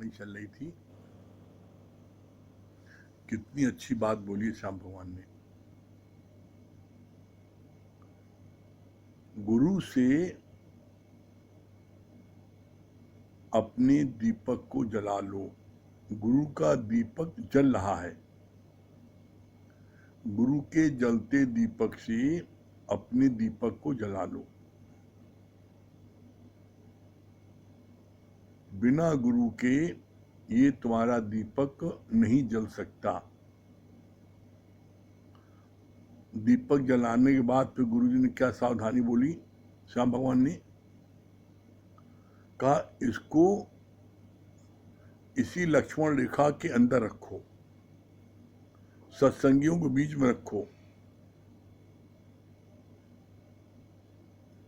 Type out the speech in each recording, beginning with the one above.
वाणी चल रही थी, कितनी अच्छी बात बोली है श्याम भगवान ने। गुरु से अपने दीपक को जला लो। गुरु का दीपक जल रहा है, गुरु के जलते दीपक से अपने दीपक को जला लो। बिना गुरु के ये तुम्हारा दीपक नहीं जल सकता। दीपक जलाने के बाद फिर गुरु जी ने क्या सावधानी बोली? श्याम भगवान ने कहा, इसको इसी लक्ष्मण रेखा के अंदर रखो, सत्संगियों के बीच में रखो।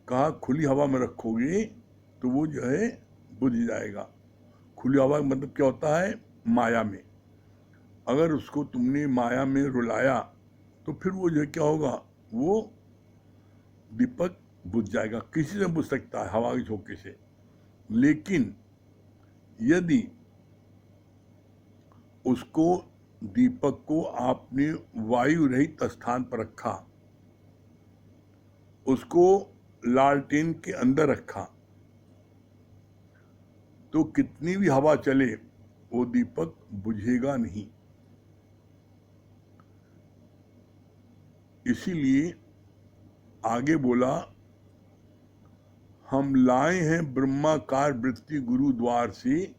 कहा खुली हवा में रखोगे तो वो जो है बुझ जाएगा। खुली हवा का मतलब क्या होता है? माया में। अगर उसको तुमने माया में रुलाया तो फिर वो जो है क्या होगा? वो दीपक बुझ जाएगा। किसी से बुझ सकता है, हवा के झोंके से। लेकिन यदि उसको दीपक को आपने वायु रहित स्थान पर रखा, उसको लालटेन के अंदर रखा, तो कितनी भी हवा चले वो दीपक बुझेगा नहीं। इसीलिए आगे बोला, हम लाए हैं ब्रह्माकार वृत्ति गुरु द्वार से,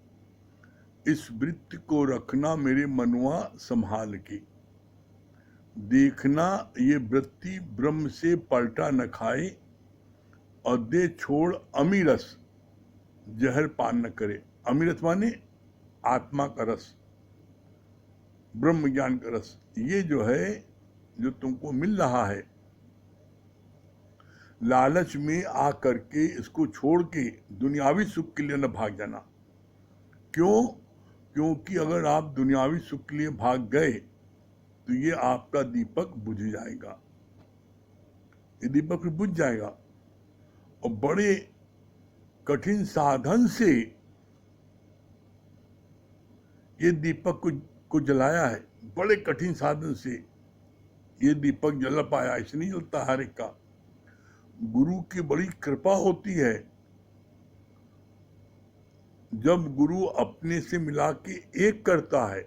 इस वृत्ति को रखना मेरे मनुआ संभाल के। देखना ये वृत्ति ब्रह्म से पलटा न खाए, और दे छोड़ अमीरस जहर पान न करे। अमीरस माने आत्मा का रस, ब्रह्म ज्ञान का रस। ये जो है, जो तुमको मिल रहा है, लालच में आ करके इसको छोड़ के दुनियावी सुख के लिए न भाग जाना। क्यों? क्योंकि अगर आप दुनियावी सुख के लिए भाग गए तो ये आपका दीपक बुझ जाएगा। ये दीपक फिर बुझ जाएगा, और बड़े कठिन साधन से ये दीपक को जलाया है। बड़े कठिन साधन से ये दीपक जल पाया। ऐसे नहीं जलता हर एक का। गुरु की बड़ी कृपा होती है। जब गुरु अपने से मिला के एक करता है,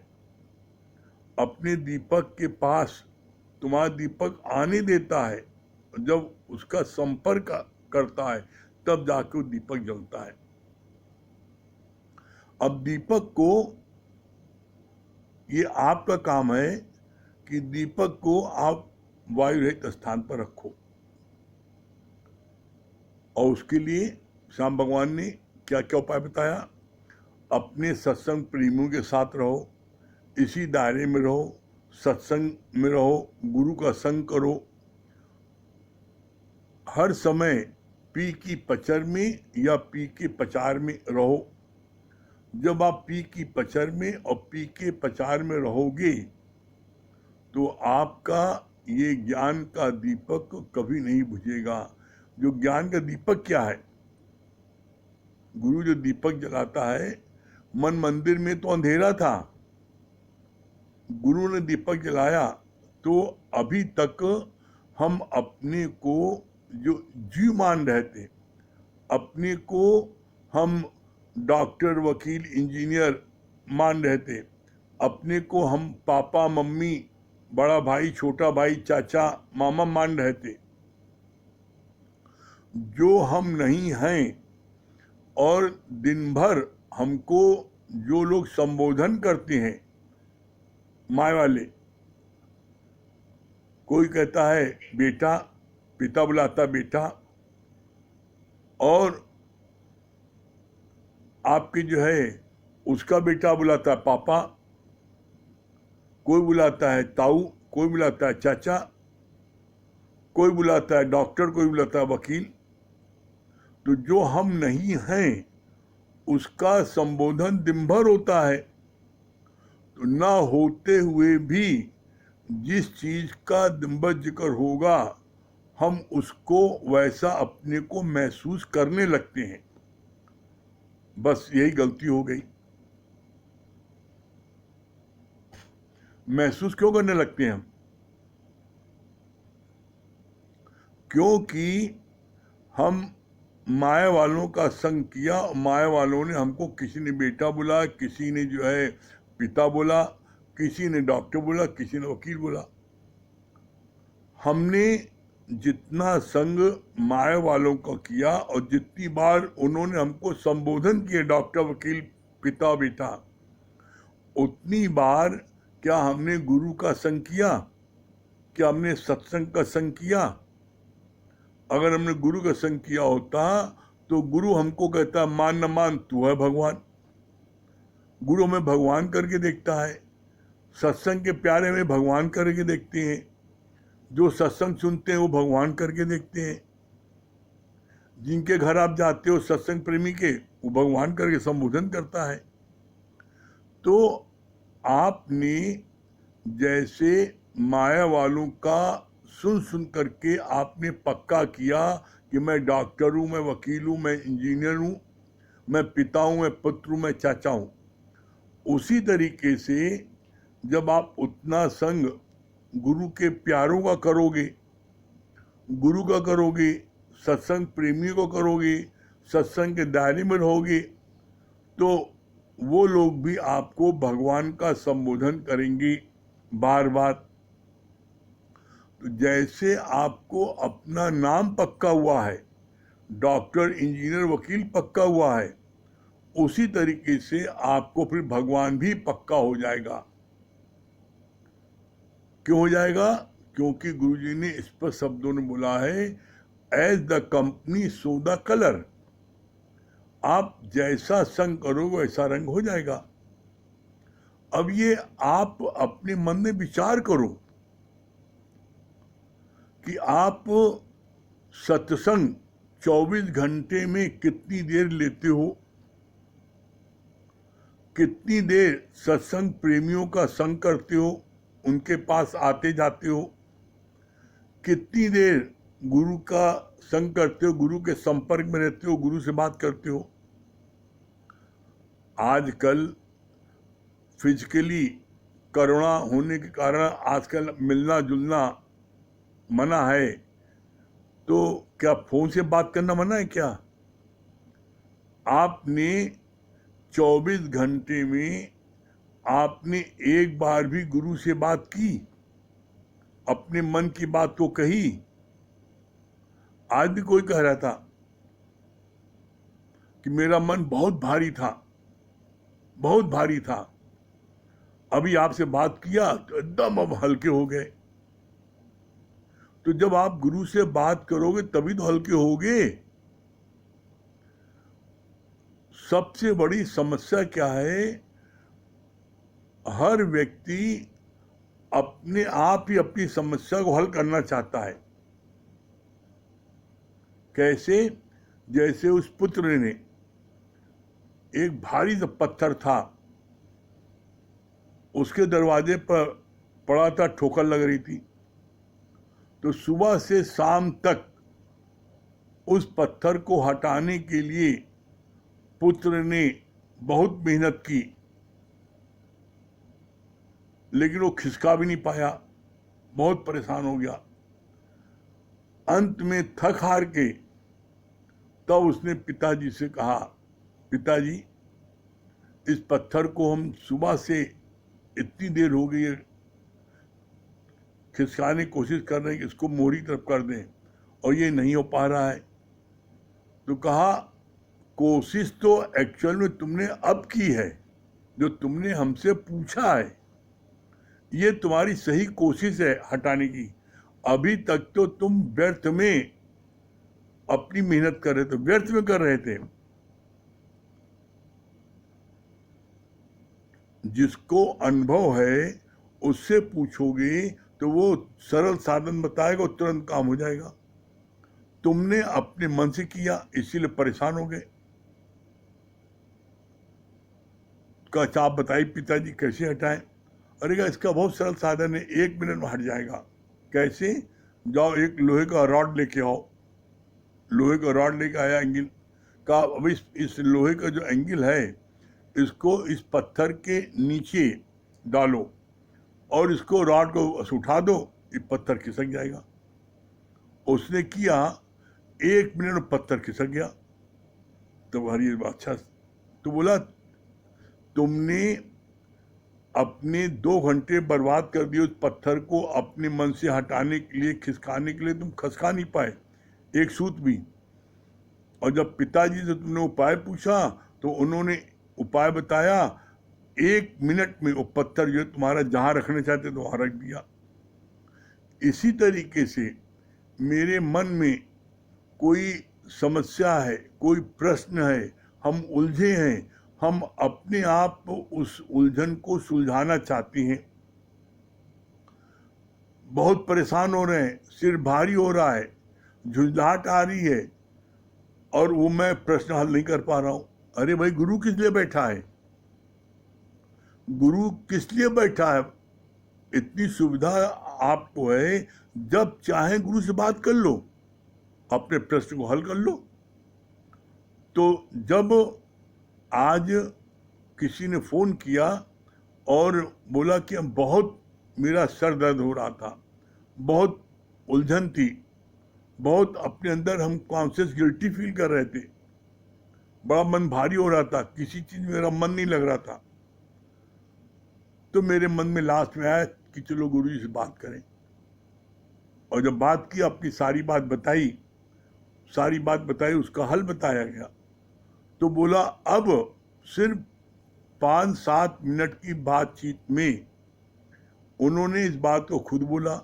अपने दीपक के पास तुम्हारा दीपक आने देता है, जब उसका संपर्क करता है तब जाके वो दीपक जलता है। अब दीपक को, ये आपका काम है कि दीपक को आप वायु रहित स्थान पर रखो। और उसके लिए श्याम भगवान ने क्या क्या उपाय बताया? अपने सत्संग प्रेमियों के साथ रहो, इसी दायरे में रहो, सत्संग में रहो, गुरु का संग करो। हर समय पी की पचर में या पी के पचार में रहो। जब आप पी की पचर में और पी के पचार में रहोगे तो आपका ये ज्ञान का दीपक कभी नहीं बुझेगा। जो ज्ञान का दीपक क्या है? गुरु जो दीपक जलाता है, मन मंदिर में तो अंधेरा था, गुरु ने दीपक जलाया तो अभी तक हम अपने को जो जीव मान रहे थे, अपने को हम डॉक्टर, वकील, इंजीनियर मान रहे थे, अपने को हम पापा, मम्मी, बड़ा भाई, छोटा भाई, चाचा, मामा मान रहे थे। जो हम नहीं हैं, और दिन भर हमको जो लोग संबोधन करते हैं, माय वाले, कोई कहता है बेटा, पिता बुलाता बेटा, और आपके जो है उसका बेटा बुलाता है पापा, कोई बुलाता है ताऊ, कोई बुलाता है चाचा, कोई बुलाता है डॉक्टर, कोई बुलाता है वकील। तो जो हम नहीं हैं उसका संबोधन दिन भर होता है। तो ना होते हुए भी जिस चीज का दिन भर जिक्र होगा, हम उसको वैसा अपने को महसूस करने लगते हैं। बस यही गलती हो गई। महसूस क्यों करने लगते हैं हम? क्योंकि हम माया वालों का संग किया, माया वालों ने हमको, किसी ने बेटा बोला, किसी ने जो है पिता बोला, किसी ने डॉक्टर बोला, किसी ने वकील बोला। हमने जितना संग माया वालों का किया और जितनी बार उन्होंने हमको संबोधन किए डॉक्टर, वकील, पिता, बेटा, उतनी बार क्या हमने गुरु का संग किया? क्या हमने सत्संग का संग किया? अगर हमने गुरु का संग किया होता तो गुरु हमको कहता मान न मान तू है भगवान। गुरु हमें भगवान करके देखता है। सत्संग के प्यारे में भगवान करके देखते हैं। जो सत्संग सुनते हैं वो भगवान करके देखते हैं। जिनके घर आप जाते हो सत्संग प्रेमी के, वो भगवान करके संबोधन करता है। तो आपने जैसे माया वालों का सुन सुन करके आपने पक्का किया कि मैं डॉक्टर हूँ, मैं वकील हूँ, मैं इंजीनियर हूँ, मैं पिता हूँ, मैं पुत्र हूँ, मैं चाचा हूँ। उसी तरीके से जब आप उतना संग गुरु के प्यारों का करोगे, गुरु का करोगे, सत्संग प्रेमियों को करोगे, सत्संग के दायरे में रहोगे, तो वो लोग भी आपको भगवान का संबोधन करेंगे बार बार। तो जैसे आपको अपना नाम पक्का हुआ है, डॉक्टर, इंजीनियर, वकील पक्का हुआ है, उसी तरीके से आपको फिर भगवान भी पक्का हो जाएगा। क्यों हो जाएगा? क्योंकि गुरुजी ने स्पष्ट शब्दों में बोला है, as the company so the colour. आप जैसा संग करोगे वैसा रंग हो जाएगा। अब ये आप अपने मन में विचार करो कि आप सत्संग 24 घंटे में कितनी देर लेते हो, कितनी देर सत्संग प्रेमियों का संग करते हो, उनके पास आते जाते हो, कितनी देर गुरु का संग करते हो, गुरु के संपर्क में रहते हो, गुरु से बात करते हो। आजकल फिजिकली कोरोना होने के कारण आजकल मिलना जुलना मना है, तो क्या फोन से बात करना मना है क्या? आपने 24 घंटे में आपने एक बार भी गुरु से बात की, अपने मन की बात को कही? आज भी कोई कह रहा था कि मेरा मन बहुत भारी था, बहुत भारी था, अभी आपसे बात किया तो एकदम अब हल्के हो गए। तो जब आप गुरु से बात करोगे तभी तो हल्के होगे। सबसे बड़ी समस्या क्या है? हर व्यक्ति अपने आप ही अपनी समस्या को हल करना चाहता है। कैसे? जैसे उस पुत्र ने, एक भारी सा पत्थर था, उसके दरवाजे पर पड़ा था, ठोकर लग रही थी, तो सुबह से शाम तक उस पत्थर को हटाने के लिए पुत्र ने बहुत मेहनत की, लेकिन वो खिसका भी नहीं पाया, बहुत परेशान हो गया। अंत में थक हार के तब उसने पिताजी से कहा, पिताजी इस पत्थर को हम सुबह से इतनी देर हो गई है खिसकाने की कोशिश कर रहे हैं कि इसको मोरी तरफ कर दें, और ये नहीं हो पा रहा है। तो कहा, कोशिश तो एक्चुअल में तुमने अब की है, जो तुमने हमसे पूछा है, ये तुम्हारी सही कोशिश है हटाने की। अभी तक तो तुम व्यर्थ में अपनी मेहनत कर रहे थे, व्यर्थ में कर रहे थे। जिसको अनुभव है उससे पूछोगे तो वो सरल साधन बताएगा, तुरंत काम हो जाएगा। तुमने अपने मन से किया, इसीलिए परेशान हो गए। अच्छा आप बताइए पिताजी कैसे हटाएं? अरे इसका बहुत सरल साधन है, 1 मिनट में हट जाएगा। कैसे? जाओ एक लोहे का रॉड लेके आओ। लोहे का रॉड लेके आया, एंगल का, अब इस लोहे का जो एंगल है, इसको इस पत्थर के नीचे डालो, और इसको रॉड को उठा दो, ये पत्थर खिसक जाएगा। उसने किया, 1 मिनट में पत्थर खिसक गया। तो हरी अच्छा, तो बोला तुमने अपने 2 घंटे बर्बाद कर दिए उस पत्थर को अपने मन से हटाने के लिए, खिसकाने के लिए, तुम खिसका नहीं पाए एक सूत भी। और जब पिताजी से तुमने उपाय पूछा तो उन्होंने उपाय बताया, 1 मिनट में वो पत्थर जो तुम्हारा जहां रखना चाहते तो वहां रख दिया। इसी तरीके से मेरे मन में कोई समस्या है, कोई प्रश्न है, हम उलझे हैं, हम अपने आप उस उलझन को सुलझाना चाहते हैं, बहुत परेशान हो रहे हैं, सिर भारी हो रहा है, झुंझलाहट आ रही है, और वो मैं प्रश्न हल नहीं कर पा रहा हूं। अरे भाई, गुरु किस लिए बैठा है? गुरु किस लिए बैठा है? इतनी सुविधा आपको है, जब चाहे गुरु से बात कर लो, अपने प्रश्न को हल कर लो। तो जब आज किसी ने फोन किया और बोला कि हम बहुत, मेरा सर दर्द हो रहा था, बहुत उलझन थी, बहुत अपने अंदर हम कॉन्शियस गिल्टी फील कर रहे थे, बड़ा मन भारी हो रहा था, किसी चीज में मेरा मन नहीं लग रहा था, तो मेरे मन में लास्ट में आया कि चलो गुरु जी से बात करें। और जब बात की, अपनी सारी बात बताई, उसका हल बताया गया। तो बोला अब सिर्फ 5-7 मिनट की बातचीत में उन्होंने इस बात को खुद बोला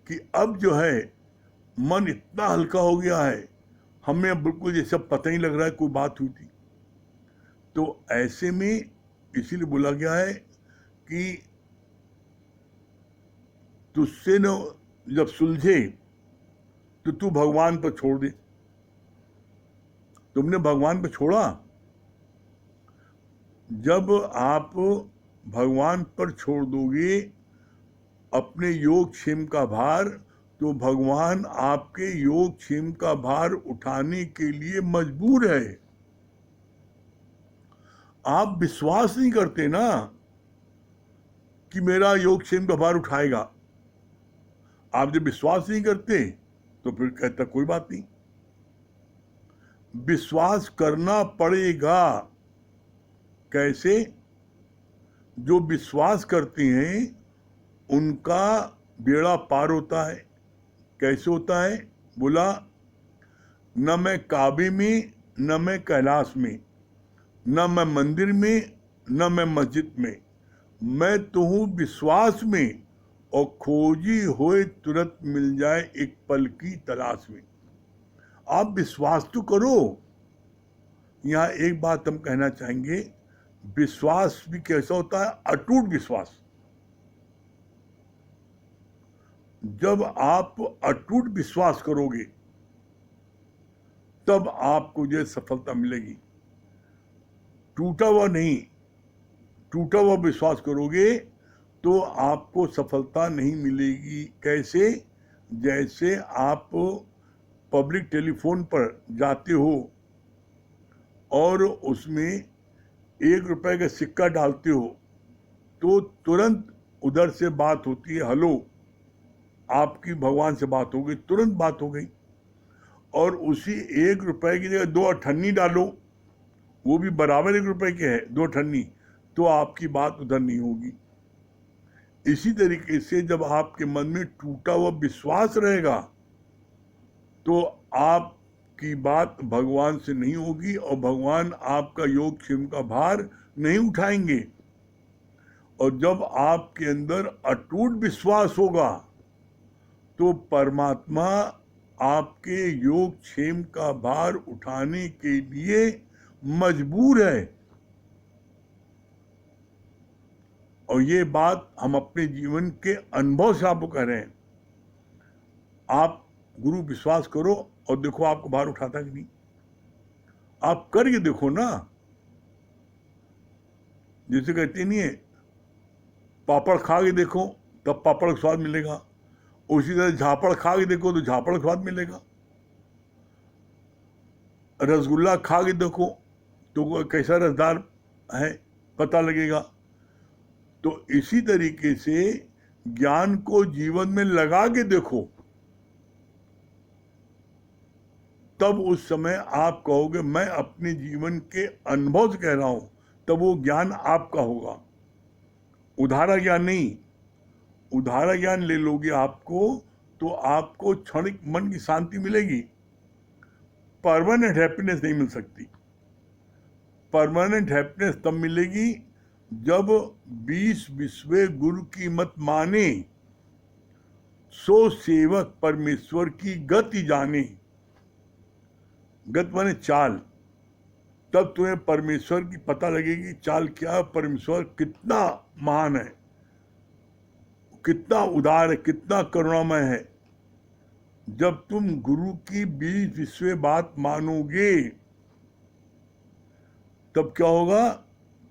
कि अब जो है मन इतना हल्का हो गया है, हमें बिल्कुल ये सब पता ही लग रहा है कोई बात हुई थी। तो ऐसे में इसीलिए बोला गया है कि तुझसे न जब सुलझे तो तू भगवान पर छोड़ दे। तुमने भगवान पर छोड़ा, जब आप भगवान पर छोड़ दोगे अपने योग क्षेम का भार, तो भगवान आपके योग क्षेम का भार उठाने के लिए मजबूर है। आप विश्वास नहीं करते ना कि मेरा योग क्षेम का भार उठाएगा। आप जब विश्वास नहीं करते तो फिर कहता कोई बात नहीं। विश्वास करना पड़ेगा। कैसे? जो विश्वास करते हैं उनका बेड़ा पार होता है। कैसे होता है? बोला, न मैं काबे में, न मैं कैलाश में, न मैं मंदिर में, न मैं मस्जिद में, मैं तो हूं विश्वास में, और खोजी हुए तुरंत मिल जाए एक पल की तलाश में। आप विश्वास तो करो। यहां एक बात हम कहना चाहेंगे, विश्वास भी कैसा होता है? अटूट विश्वास। जब आप अटूट विश्वास करोगे तब आपको जो सफलता मिलेगी। टूटा हुआ नहीं, टूटा हुआ विश्वास करोगे तो आपको सफलता नहीं मिलेगी। कैसे? जैसे आप पब्लिक टेलीफोन पर जाते हो और उसमें 1 रुपए का सिक्का डालते हो तो तुरंत उधर से बात होती है, हेलो, आपकी भगवान से बात हो गई, तुरंत बात हो गई। और उसी 1 रुपए की जगह 2 अठन्नी डालो, वो भी बराबर 1 रुपए के है, 2 अठन्नी, तो आपकी बात उधर नहीं होगी। इसी तरीके से जब आपके मन में टूटा हुआ विश्वास रहेगा तो आपकी बात भगवान से नहीं होगी और भगवान आपका योग क्षेम का भार नहीं उठाएंगे। और जब आपके अंदर अटूट विश्वास होगा तो परमात्मा आपके योग क्षेम का भार उठाने के लिए मजबूर है। और ये बात हम अपने जीवन के अनुभव से आपको कह रहे हैं। आप गुरु विश्वास करो और देखो आपको भार उठाता कि नहीं। आप करके देखो ना। जैसे कहते नहीं है, पापड़ खा के देखो तब पापड़ का स्वाद मिलेगा, उसी तरह झापड़ खा के देखो तो झापड़ का स्वाद मिलेगा। रसगुल्ला खा के देखो तो कैसा रसदार है पता लगेगा। तो इसी तरीके से ज्ञान को जीवन में लगा के देखो, तब उस समय आप कहोगे मैं अपने जीवन के अनुभव से कह रहा हूं, तब वो ज्ञान आपका होगा, उधारा ज्ञान नहीं। उधारा ज्ञान ले लोगे आपको तो आपको क्षणिक मन की शांति मिलेगी, परमानेंट हैप्पीनेस नहीं मिल सकती। परमानेंट हैप्पीनेस तब मिलेगी जब 20वें गुरु की मत माने, सो सेवक परमेश्वर की गति जाने। गति माने चाल। तब तुम्हें परमेश्वर की पता लगेगी चाल क्या, परमेश्वर कितना महान है, कितना उदार है, कितना करुणामय है। जब तुम गुरु की 20वें बात मानोगे तब क्या होगा,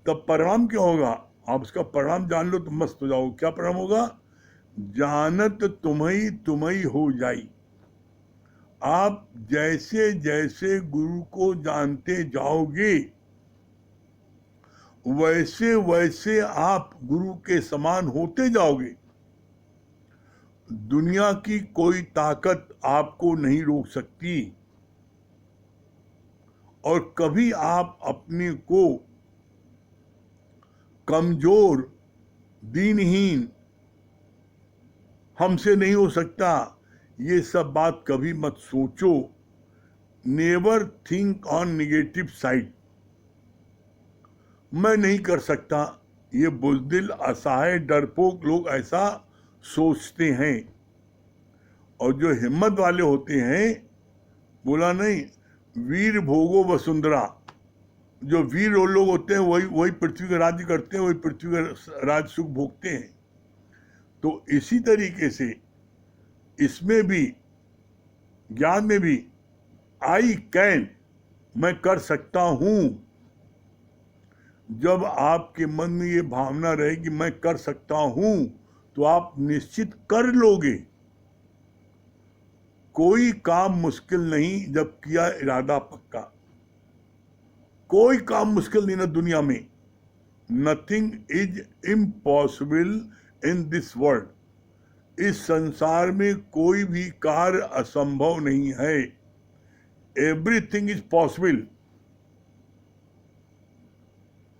तब परिणाम क्या होगा, आप उसका परिणाम जान लो तो मस्त हो जाओ। क्या परिणाम होगा, जानत तुम्ही हो जाई। आप जैसे जैसे गुरु को जानते जाओगे वैसे वैसे आप गुरु के समान होते जाओगे। दुनिया की कोई ताकत आपको नहीं रोक सकती, और कभी आप अपने को कमजोर, दीनहीन, हमसे नहीं हो सकता, ये सब बात कभी मत सोचो। Never think on negative side. मैं नहीं कर सकता, ये बुज़दिल, असहाय, डरपोक लोग ऐसा सोचते हैं। और जो हिम्मत वाले होते हैं, बोला नहीं, वीर भोगो वसुंधरा, जो वीर लोग होते हैं वही पृथ्वी का राज्य करते हैं, वही पृथ्वी का राज सुख भोगते हैं। तो इसी तरीके से इसमें भी, ज्ञान में भी, आई कैन, मैं कर सकता हूं। जब आपके मन में ये भावना रहे कि मैं कर सकता हूं, तो आप निश्चित कर लोगे। कोई काम मुश्किल नहीं जब किया इरादा पक्का। कोई काम मुश्किल नहीं ना दुनिया में। Nothing is impossible in this world. इस संसार में कोई भी कार्य असंभव नहीं है। Everything is possible.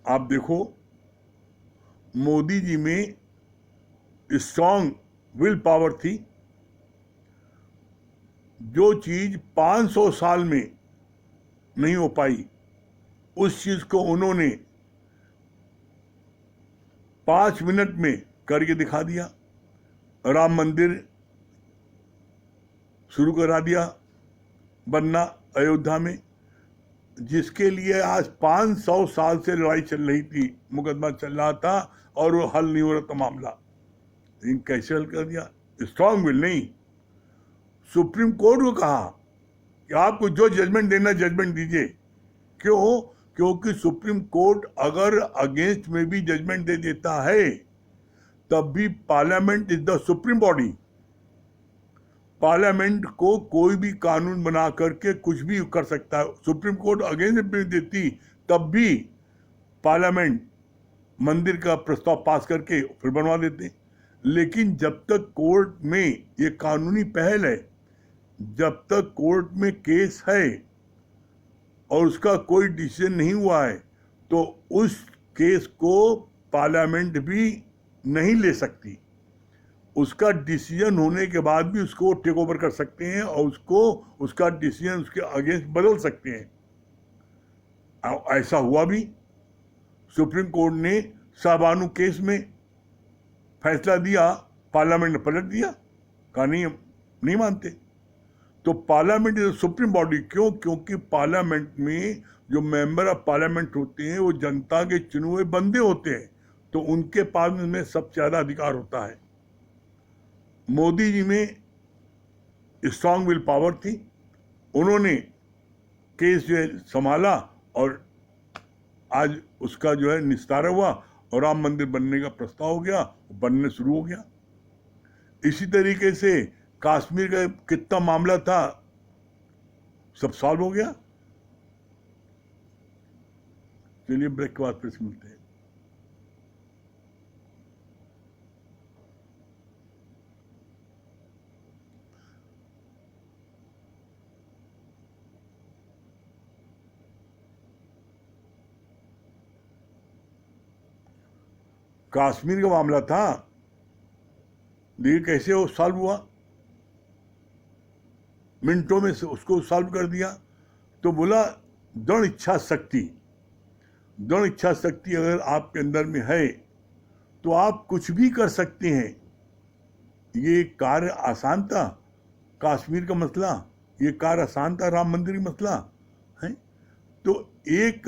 आप देखो, मोदी जी में स्ट्रॉन्ग विल पावर थी। जो चीज 500 साल में नहीं हो पाई, उस चीज को उन्होंने 5 मिनट में करके दिखा दिया। राम मंदिर शुरू करा दिया बनना अयोध्या में, जिसके लिए आज 500 साल से लड़ाई चल रही थी, मुकदमा चल रहा था और वो हल नहीं हो रहा था मामला। लेकिन कैसे हल कर दिया? स्ट्रॉन्ग विल नहीं। सुप्रीम कोर्ट को कहा कि आपको जो जजमेंट देना जजमेंट दीजिए। क्यों? क्योंकि सुप्रीम कोर्ट अगर अगेंस्ट में भी जजमेंट दे देता है, तब भी parliament is the supreme body. Parliament को कोई भी कानून बना करके कुछ भी कर सकता है। सुप्रीम कोर्ट अगेंस्ट में देती, तब भी पार्लियामेंट मंदिर का प्रस्ताव पास करके फिर बनवा देते। लेकिन जब तक कोर्ट में ये कानूनी पहल है, जब तक कोर्ट में केस है और उसका कोई डिसीजन नहीं हुआ है, तो उस केस को पार्लियामेंट भी नहीं ले सकती। उसका डिसीजन होने के बाद भी उसको टेक ओवर कर सकते हैं और उसका डिसीजन उसके अगेंस्ट बदल सकते हैं। ऐसा हुआ भी। सुप्रीम कोर्ट ने शाहबानो केस में फैसला दिया, पार्लियामेंट ने पलट दिया, कहा नहीं मानते। तो पार्लियामेंट इज सुप्रीम बॉडी। क्यों? क्योंकि पार्लियामेंट में जो मेंबर ऑफ पार्लियामेंट होते हैं वो जनता के चुने हुए बंदे होते हैं, तो उनके पास में सबसे ज्यादा अधिकार होता है। मोदी जी में स्ट्रॉन्ग विल पावर थी। उन्होंने केस जो है संभाला और आज उसका जो है निस्तारा हुआ और राम मंदिर बनने का प्रस्ताव हो गया, बनने शुरू हो गया। इसी तरीके से कश्मीर का कितना मामला था, सब सॉल्व हो गया। चलिए ब्रेक के बाद फिर से मिलते हैं। कश्मीर का मामला था, देखिए कैसे वो सॉल्व हुआ, मिनटों में से उसको सॉल्व कर दिया। तो बोला दृढ़ इच्छा शक्ति, दृढ़ इच्छा शक्ति अगर आपके अंदर में है तो आप कुछ भी कर सकते हैं। ये कार्य आसान था, कश्मीर का मसला, ये कार्य आसान था, राम मंदिर का मसला है। तो एक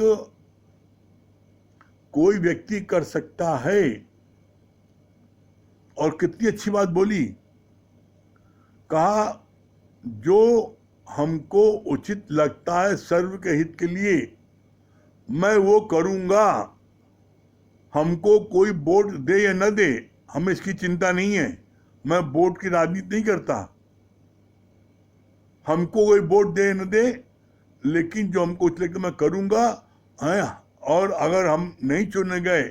कोई व्यक्ति कर सकता है। और कितनी अच्छी बात बोली, कहा जो हमको उचित लगता है सर्व के हित के लिए मैं वो करूंगा। हमको कोई वोट दे या न दे, हमें इसकी चिंता नहीं है। मैं वोट की राजनीति नहीं करता, हमको कोई वोट दे न दे, लेकिन जो हमको उचित लगता मैं करूंगा है। और अगर हम नहीं चुने गए,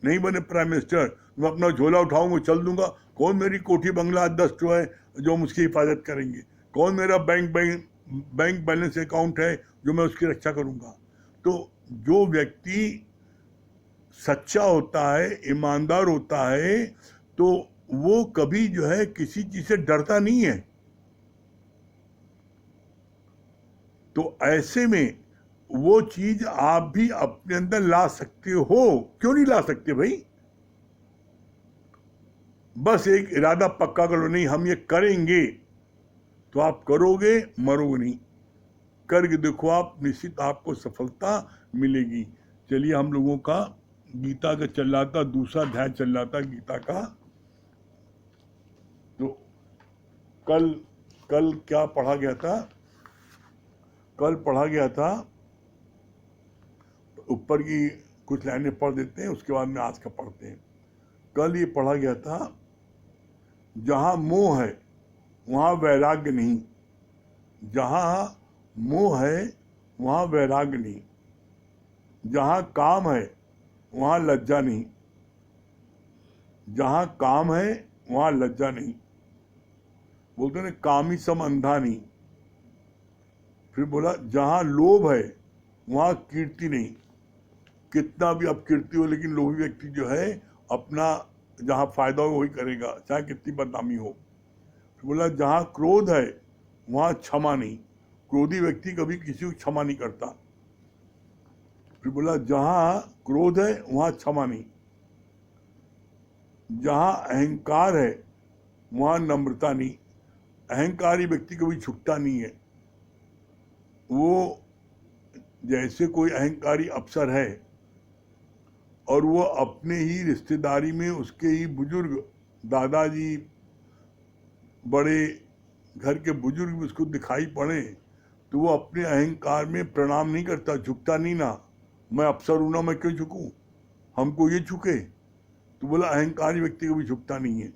नहीं बने प्राइम मिनिस्टर, मैं अपना झोला उठाऊंगा, चल दूंगा। कौन मेरी कोठी बंगला 10 ठो है जो हम उसकी हिफाजत करेंगे? कौन मेरा बैंक बैलेंस अकाउंट है जो मैं उसकी रक्षा करूंगा? तो जो व्यक्ति सच्चा होता है, ईमानदार होता है, तो वो कभी जो है किसी चीज से डरता नहीं है। तो ऐसे में वो चीज आप भी अपने अंदर ला सकते हो। क्यों नहीं ला सकते भाई? बस एक इरादा पक्का करो, नहीं हम ये करेंगे, तो आप करोगे, मरोगे नहीं। करके देखो आप, निश्चित आपको सफलता मिलेगी। चलिए, हम लोगों का गीता का चल रहा था, दूसरा अध्याय चल रहा था गीता का। तो कल क्या पढ़ा गया था? कल पढ़ा गया था, ऊपर की कुछ लाइनें पढ़ देते हैं, उसके बाद में आज का पढ़ते हैं। कल ये पढ़ा गया था, जहां मोह है वहां वैराग्य नहीं, जहां मोह है वहां वैराग्य नहीं, जहां काम है वहां लज्जा नहीं, जहां काम है वहां लज्जा नहीं। बोलते ना, कामी सम अंधा नहीं। फिर बोला जहां लोभ है वहां कीर्ति नहीं। कितना भी अब कीर्ति हो, लेकिन लोभी व्यक्ति जो है अपना जहां फायदा हो वही करेगा, चाहे कितनी बदनामी हो। फिर बोला जहां क्रोध है वहां क्षमा नहीं। क्रोधी व्यक्ति कभी किसी को क्षमा नहीं करता। फिर बोला जहां क्रोध है वहां क्षमा नहीं। जहां अहंकार है वहां नम्रता नहीं। अहंकारी व्यक्ति कभी झुकता नहीं है। वो जैसे कोई अहंकारी अफसर है और वो अपने ही रिश्तेदारी में उसके ही बुजुर्ग दादाजी, बड़े घर के बुजुर्ग उसको दिखाई पड़े, तो वो अपने अहंकार में प्रणाम नहीं करता, झुकता नहीं ना। मैं अफसर हूं ना, मैं क्यों झुकूं, हमको ये झुके। तो बोला अहंकारी व्यक्ति कभी झुकता नहीं है।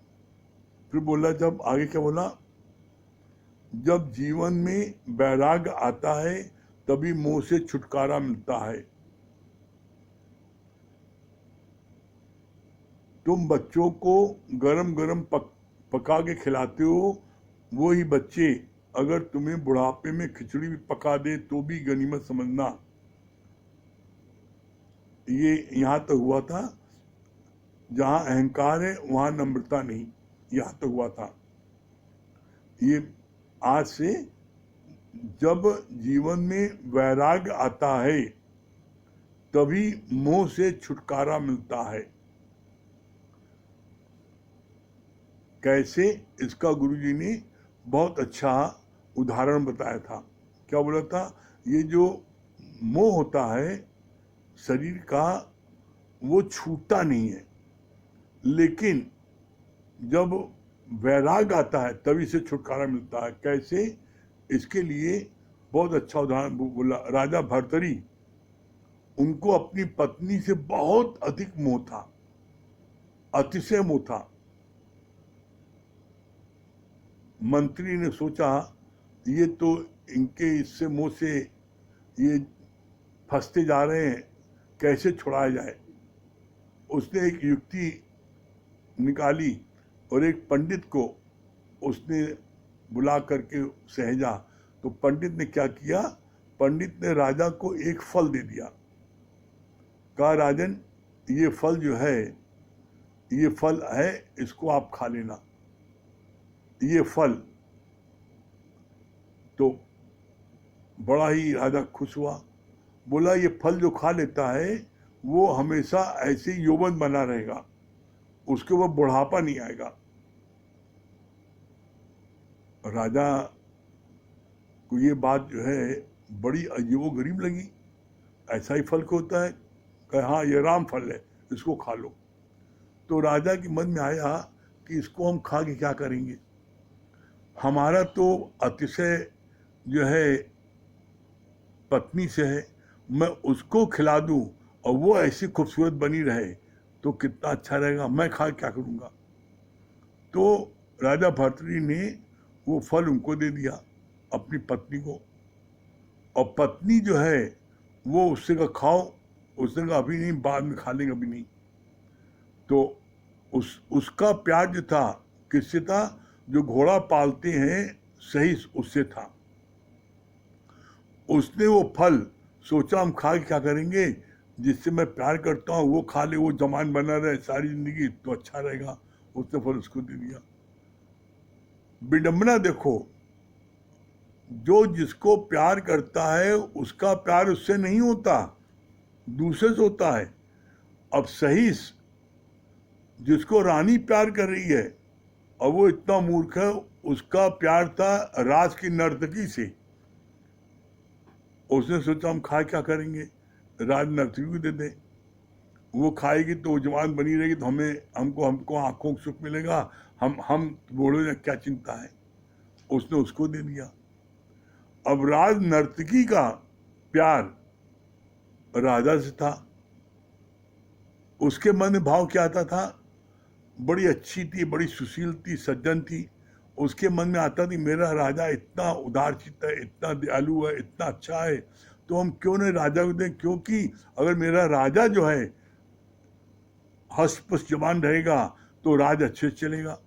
फिर बोला, जब आगे क्या बोला, जब जीवन में वैराग्य आता है तभी मोह से छुटकारा मिलता है। तुम बच्चों को गरम गरम पका के खिलाते हो, वो ही बच्चे अगर तुम्हें बुढ़ापे में खिचड़ी भी पका दे तो भी गनीमत समझना। ये यहां तक हुआ था, जहां अहंकार है वहां नम्रता नहीं, यहां तक हुआ था। ये आज से जब जीवन में वैराग्य आता है तभी मोह से छुटकारा मिलता है। कैसे, इसका गुरुजी ने बहुत अच्छा उदाहरण बताया था। क्या बोला था? ये जो मोह होता है शरीर का, वो छूटता नहीं है, लेकिन जब वैराग्य आता है तभी से छुटकारा मिलता है। कैसे? इसके लिए बहुत अच्छा उदाहरण बोला। राजा भर्तरी, उनको अपनी पत्नी से बहुत अधिक मोह था, अतिशय मोह था। मंत्री ने सोचा ये तो इनके इससे मोह से ये फंसते जा रहे हैं, कैसे छुड़ाया जाए। उसने एक युक्ति निकाली और एक पंडित को उसने बुला करके सहेजा। तो पंडित ने क्या किया? पंडित ने राजा को एक फल दे दिया। कहा, राजन, ये फल जो है ये फल है, इसको आप खा लेना, ये फल। तो बड़ा ही राजा खुश हुआ, बोला ये फल जो खा लेता है वो हमेशा ऐसे ही यौवन बना रहेगा, उसके ऊपर बुढ़ापा नहीं आएगा। राजा को ये बात जो है बड़ी अजीबोगरीब लगी, ऐसा ही फल को होता है? कहे हाँ ये राम फल है, इसको खा लो। तो राजा के मन में आया कि इसको हम खा के क्या करेंगे, हमारा तो अतिशय जो है पत्नी से है, मैं उसको खिला दूं और वो ऐसी खूबसूरत बनी रहे तो कितना अच्छा रहेगा, मैं खा क्या करूँगा। तो राजा भर्तृहरि ने वो फल उनको दे दिया, अपनी पत्नी को, और पत्नी जो है वो उससे कहा खाओ, उसने कहा अभी नहीं, बाद में खा लेंगे, अभी नहीं। तो उसका प्यार जो था किससे था, जो घोड़ा पालते हैं सही उससे था। उसने वो फल सोचा हम खा के क्या करेंगे, जिससे मैं प्यार करता हूँ वो खा ले, वो जवान बना रहे सारी जिंदगी तो अच्छा रहेगा, उसने फल उसको दे दिया। विडंबना देखो, जो जिसको प्यार करता है उसका प्यार उससे नहीं होता, दूसरे से होता है। अब सही जिसको रानी प्यार कर रही है और वो इतना मूर्ख है, उसका प्यार था राज की नर्तकी से। उसने सोचा हम खा क्या करेंगे, राज नर्तकी को दे दें, वो खाएगी तो जवान बनी रहेगी, तो हमको आंखों को सुख मिलेगा, हम बूढ़े में क्या चिंता है। उसने उसको दे दिया। अब राज नर्तकी का प्यार राजा से था, उसके मन में भाव क्या आता था, बड़ी अच्छी थी, बड़ी सुशील थी, सज्जन थी। उसके मन में आता थी मेरा राजा इतना उदारचित्त है, इतना दयालु है, इतना अच्छा है, तो हम क्यों नहीं राजा को दें, क्योंकि अगर मेरा राजा जो है हष्ट-पुष्ट जवान रहेगा तो राज अच्छे से चलेगा।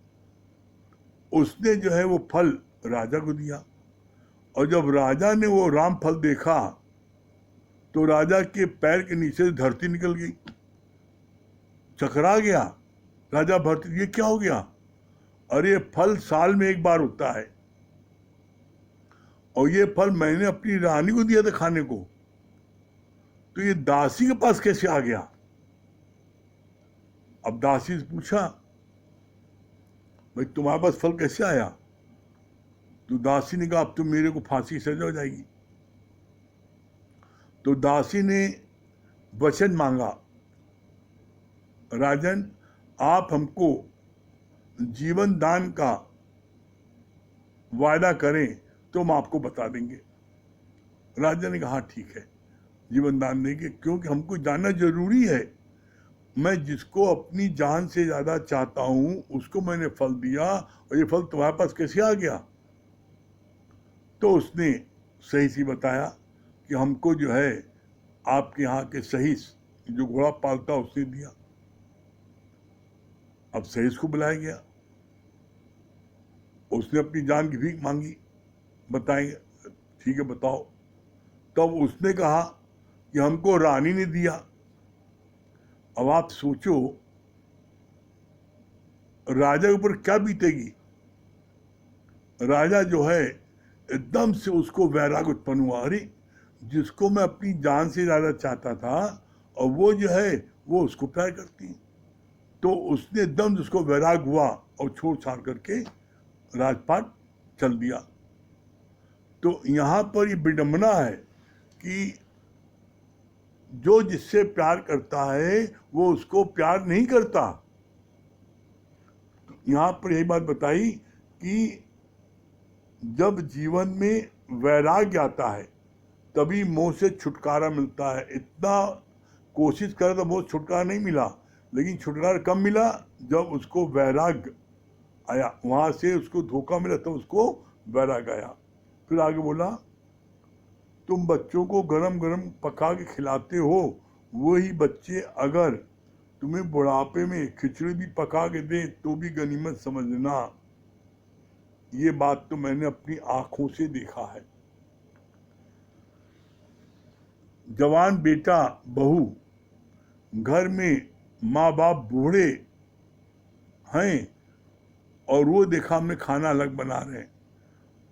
उसने जो है वो फल राजा को दिया, और जब राजा ने वो राम फल देखा तो राजा के पैर के नीचे से धरती निकल गई, चकरा गया। राजा भर्तृहरि ये क्या हो गया, अरे फल साल में एक बार होता है और ये फल मैंने अपनी रानी को दिया था खाने को, तो ये दासी के पास कैसे आ गया। अब दासी से पूछा भाई तुम्हारे पास फल कैसे आया, तो दासी ने कहा अब तो मेरे को फांसी की सजा हो जाएगी। तो दासी ने वचन मांगा, राजन आप हमको जीवन दान का वायदा करें तो हम आपको बता देंगे। राजा ने कहा ठीक है जीवन दान देंगे, क्योंकि हमको जानना जरूरी है, मैं जिसको अपनी जान से ज्यादा चाहता हूं उसको मैंने फल दिया और ये फल तुम्हारे पास कैसे आ गया। तो उसने सही सी बताया कि हमको जो है आपके यहाँ के सही जो घोड़ा पालता उसने दिया। अब सही को बुलाया गया, उसने अपनी जान की भीख मांगी, बताएंगे ठीक है बताओ। तब उसने कहा कि हमको रानी ने दिया। अब आप सोचो राजा के ऊपर क्या बीतेगी। राजा जो है एकदम से उसको वैराग उत्पन्न हुआ, अरे जिसको मैं अपनी जान से ज्यादा चाहता था और वो जो है वो उसको प्यार करती, तो उसने एकदम उसको वैराग हुआ और छोड़ छाड़ करके राजपाट चल दिया। तो यहाँ पर ये विडंबना है कि जो जिससे प्यार करता है वो उसको प्यार नहीं करता। यहाँ पर यही बात बताई कि जब जीवन में वैराग्य आता है तभी मोह से छुटकारा मिलता है। इतना कोशिश करे तो मोह छुटकारा नहीं मिला, लेकिन छुटकारा कब मिला, जब उसको वैराग्य आया, वहां से उसको धोखा मिला तो उसको वैराग्य आया। फिर आगे बोला तुम बच्चों को गरम गरम पका के खिलाते हो, वही बच्चे अगर तुम्हें बुढ़ापे में खिचड़ी भी पका के दे तो भी गनीमत समझना। ये बात तो मैंने अपनी आंखों से देखा है। जवान बेटा बहू घर में माँ बाप बूढ़े हैं, और वो देखा हमने खाना अलग बना रहे हैं,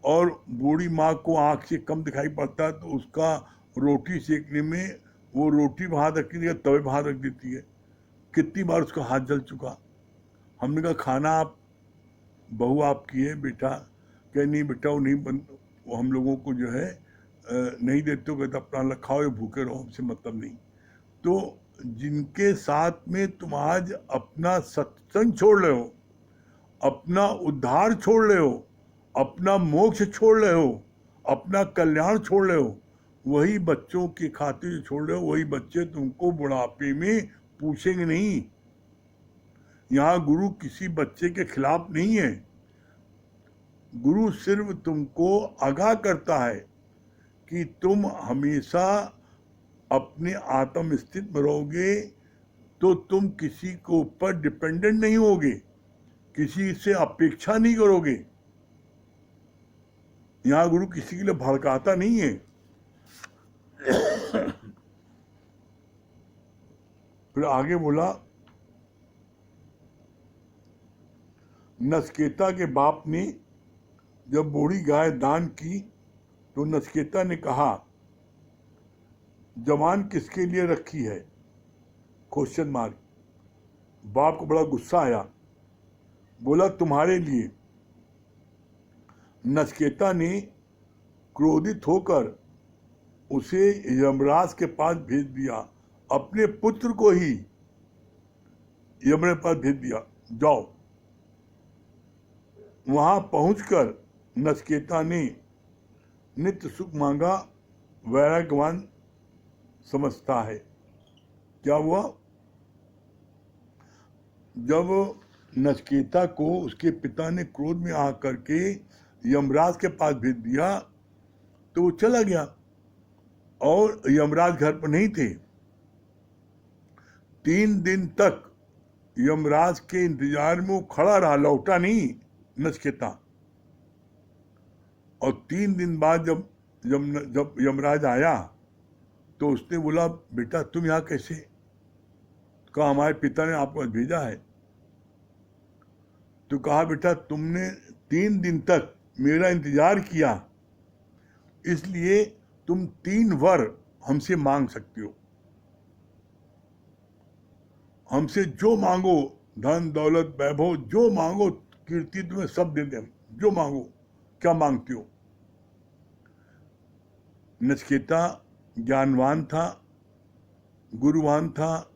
और बूढ़ी माँ को आँख से कम दिखाई पड़ता है तो उसका रोटी सेकने में वो रोटी भात रखती है, तवे भात रख देती है। कितनी बार उसका हाथ जल चुका। हमने कहा खाना आप बहू आपकी है बेटा, कह नहीं बेटा वो नहीं बन, वो हम लोगों को जो है नहीं देते हो, कहते अपना अलग खाओ, ये भूखे रहो, हमसे मतलब नहीं। तो जिनके साथ में तुम आज अपना सत्संग छोड़ रहे हो, अपना उद्धार छोड़ रहे हो, अपना मोक्ष छोड़ रहे हो, अपना कल्याण छोड़ रहे हो, वही बच्चों की खातिर छोड़ रहे हो। वही बच्चे तुमको बुढ़ापे में पूछेंगे नहीं। यहाँ गुरु किसी बच्चे के खिलाफ नहीं है। गुरु सिर्फ तुमको आगाह करता है कि तुम हमेशा अपने आत्म स्थित में रहोगे तो तुम किसी के ऊपर डिपेंडेंट नहीं होगे, किसी से अपेक्षा नहीं करोगे। यहाँ गुरु किसी के लिए भड़काता नहीं है। फिर आगे बोला, नचकेता के बाप ने जब बूढ़ी गाय दान की तो नचकेता ने कहा, जवान किसके लिए रखी है? Question mark. बाप को बड़ा गुस्सा आया, बोला तुम्हारे लिए। नचकेता ने क्रोधित होकर उसे यमराज के पास भेज दिया, अपने पुत्र को ही यमराज के पास भेज दिया, जाओ। वहां पहुंचकर नचकेता ने नित्य सुख मांगा, वैराग्यवान समझता है। क्या हुआ? जब नचकेता को उसके पिता ने क्रोध में आकर के यमराज के पास भेज दिया तो वो चला गया, और यमराज घर पर नहीं थे। 3 दिन तक यमराज के इंतजार में वो खड़ा रहा, लौटा नहीं नचकेता। और 3 दिन बाद जब यमराज आया तो उसने बोला, बेटा तुम यहाँ कैसे? कहा हमारे पिता ने आपको भेजा है। तो कहा, बेटा तुमने 3 दिन तक मेरा इंतजार किया, इसलिए तुम 3 वर हमसे मांग सकते हो। हमसे जो मांगो, धन दौलत वैभव जो मांगो, कीर्ति तुम्हें सब दे दें, जो मांगो। क्या मांगते हो? नचकेता ज्ञानवान था, गुरुवान था,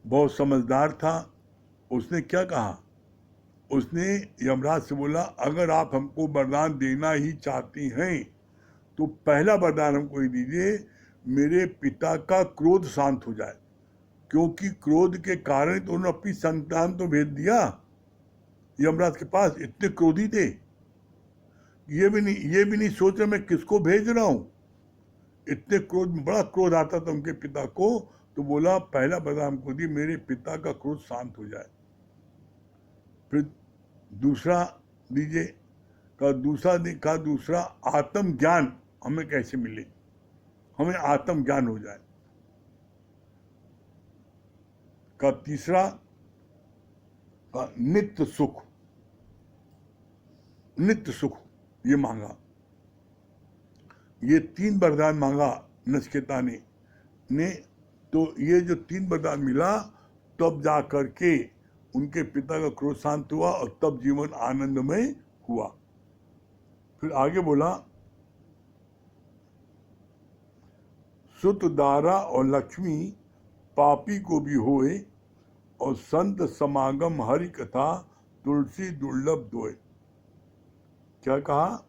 बहुत समझदार था। उसने क्या कहा? उसने यमराज से बोला, अगर आप हमको वरदान देना ही चाहती हैं तो पहला वरदान हमको ये दीजिए, मेरे पिता का क्रोध शांत हो जाए। क्योंकि क्रोध के कारण तो उन्होंने अपनी संतान तो भेज दिया यमराज के पास, इतने क्रोधी थे। ये भी नहीं सोच रहे मैं किसको भेज रहा हूं। इतने क्रोध में, बड़ा क्रोध आता था उनके पिता को। तो बोला पहला वरदान हमको दी, मेरे पिता का क्रोध शांत हो जाए। फिर दूसरा दीजिए। का दूसरा आत्म ज्ञान हमें कैसे मिले, हमें आत्म ज्ञान हो जाए। का तीसरा का नित्य सुख, नित्य सुख ये मांगा। ये 3 वरदान मांगा नचकेता ने तो ये जो 3 वरदान मिला, तब जा करके उनके पिता का क्रोध शांत हुआ और तब जीवन आनंदमय हुआ। फिर आगे बोला, सुत दारा और लक्ष्मी पापी को भी होए, और संत समागम हरि कथा तुलसी दुर्लभ दोए। क्या कहा?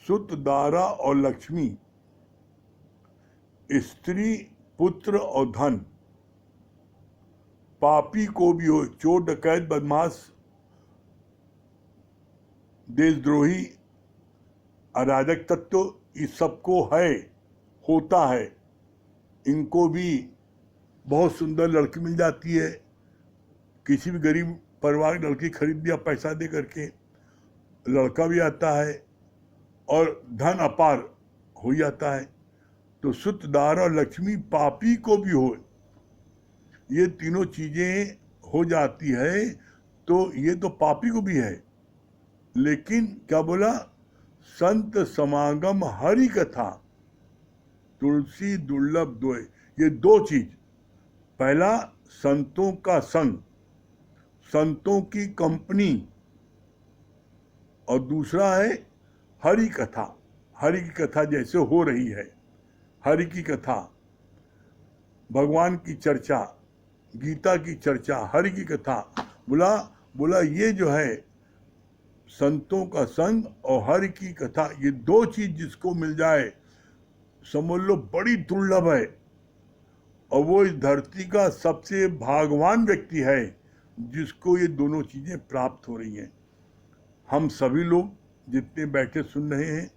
सुत दारा और लक्ष्मी, स्त्री पुत्र और धन, पापी को भी हो, चोर डकैत बदमाश देशद्रोही अराजक तत्व, इस सबको है, होता है। इनको भी बहुत सुंदर लड़की मिल जाती है, किसी भी गरीब परिवार की लड़की खरीद दिया पैसा दे करके, लड़का भी आता है और धन अपार हो जाता है। तो सुतदार और लक्ष्मी पापी को भी हो, ये तीनों चीजें हो जाती है तो ये तो पापी को भी है, लेकिन क्या बोला, संत समागम हरि कथा तुलसी दुर्लभ दोए। ये दो चीज, पहला संतों का संग, संतों की कंपनी, और दूसरा है हरि कथा। हरि की कथा जैसे हो रही है, हरि की कथा, भगवान की चर्चा, गीता की चर्चा, हरि की कथा। बोला ये जो है संतों का संग और हरि की कथा, ये दो चीज जिसको मिल जाए समझ लो बड़ी दुर्लभ है, और वो इस धरती का सबसे भाग्यवान व्यक्ति है जिसको ये दोनों चीजें प्राप्त हो रही हैं। हम सभी लोग जितने बैठे सुन रहे हैं,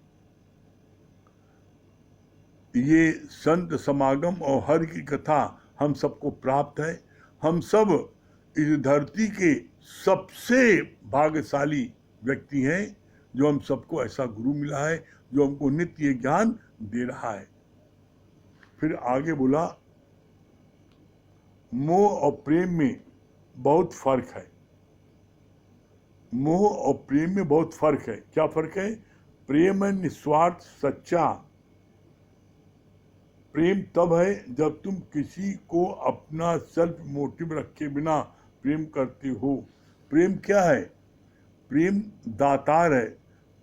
ये संत समागम और हरि की कथा हम सबको प्राप्त है। हम सब इस धरती के सबसे भाग्यशाली व्यक्ति हैं जो हम सबको ऐसा गुरु मिला है जो हमको नित्य ज्ञान दे रहा है। फिर आगे बोला, मोह और प्रेम में बहुत फर्क है। मोह और प्रेम में बहुत फर्क है। क्या फर्क है? प्रेम है निस्वार्थ सच्चा। प्रेम तब है जब तुम किसी को अपना सेल्फ मोटिव रखे बिना प्रेम करते हो। प्रेम क्या है? प्रेम दातार है।